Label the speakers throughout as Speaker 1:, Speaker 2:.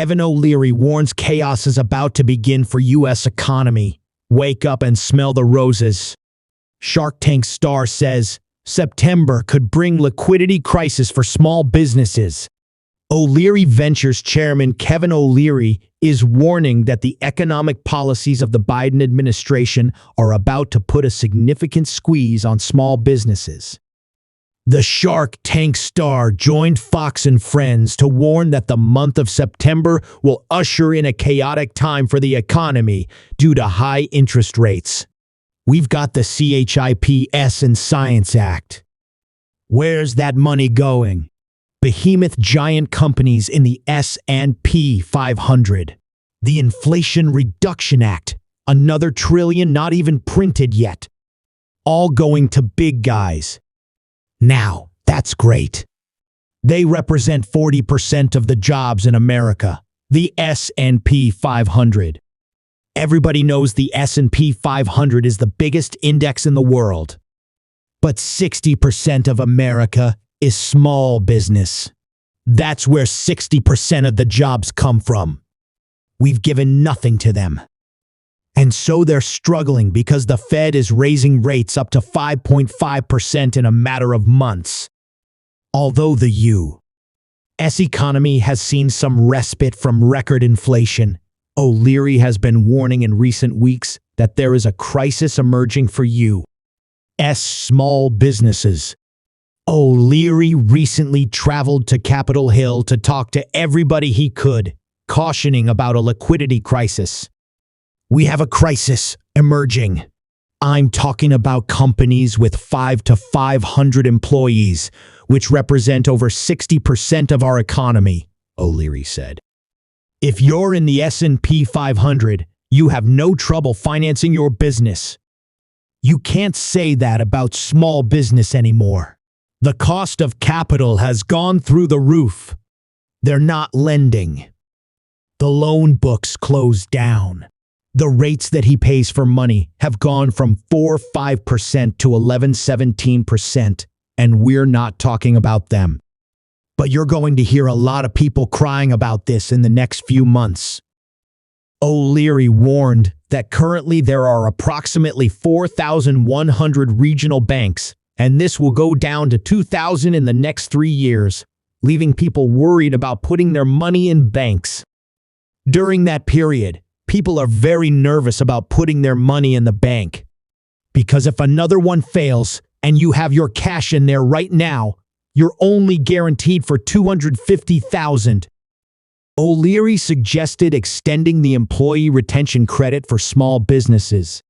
Speaker 1: Kevin O'Leary warns chaos is about to begin for U.S. economy. Wake up and smell the roses. Shark Tank star says September could bring liquidity crisis for small businesses. O'Leary Ventures chairman Kevin O'Leary is warning that the economic policies of the Biden administration are about to put a significant squeeze on small businesses. The Shark Tank star joined Fox and Friends to warn that the month of September will usher in a chaotic time for the economy due to high interest rates. We've got the CHIPS and Science Act. Where's that money going? Behemoth giant companies in the S&P 500. The Inflation Reduction Act, another trillion not even printed yet. All going to big guys. Now, that's great. They represent 40% of the jobs in America, the S&P 500. Everybody knows the S&P 500 is the biggest index in the world. But 60% of America is small business. That's where 60% of the jobs come from. We've given nothing to them. And so they're struggling because the Fed is raising rates up to 5.5% in a matter of months. Although the U.S. economy has seen some respite from record inflation, O'Leary has been warning in recent weeks that there is a crisis emerging for U.S. small businesses. O'Leary recently traveled to Capitol Hill to talk to everybody he could, cautioning about a liquidity crisis. We have a crisis emerging. I'm talking about companies with 5 to 500 employees, which represent over 60% of our economy, O'Leary said. If you're in the S&P 500, you have no trouble financing your business. You can't say that about small business anymore. The cost of capital has gone through the roof. They're not lending. The loan books closed down. The rates that he pays for money have gone from 4-5% to 11-17%, and we're not talking about them. But you're going to hear a lot of people crying about this in the next few months. O'Leary warned that currently there are approximately 4,100 regional banks, and this will go down to 2,000 in the next 3 years, leaving people worried about putting their money in banks. During that period, people are very nervous about putting their money in the bank. Because if another one fails and you have your cash in there right now, you're only guaranteed for $250,000. O'Leary suggested extending the employee retention credit for small businesses.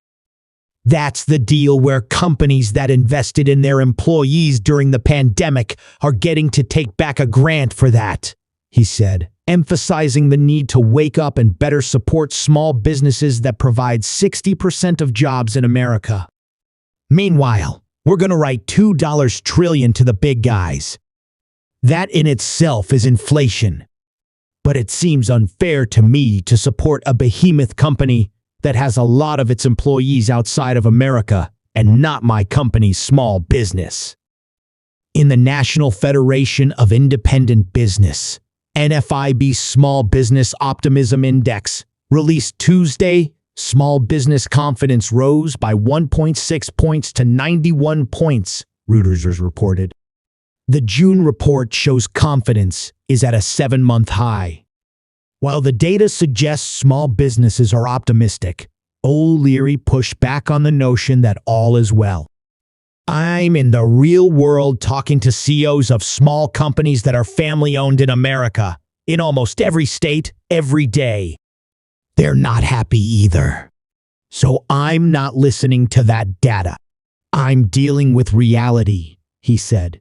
Speaker 1: That's the deal where companies that invested in their employees during the pandemic are getting to take back a grant for that, he said, emphasizing the need to wake up and better support small businesses that provide 60% of jobs in America. Meanwhile, we're going to write $2 trillion to the big guys. That in itself is inflation. But it seems unfair to me to support a behemoth company that has a lot of its employees outside of America and not my company's small business. In the National Federation of Independent Business, NFIB's Small Business Optimism Index, released Tuesday, small business confidence rose by 1.6 points to 91 points, Reuters reported. The June report shows confidence is at a 7-month high. While the data suggests small businesses are optimistic, O'Leary pushed back on the notion that all is well. I'm in the real world talking to CEOs of small companies that are family-owned in America, in almost every state, every day. They're not happy either. So I'm not listening to that data. I'm dealing with reality, he said.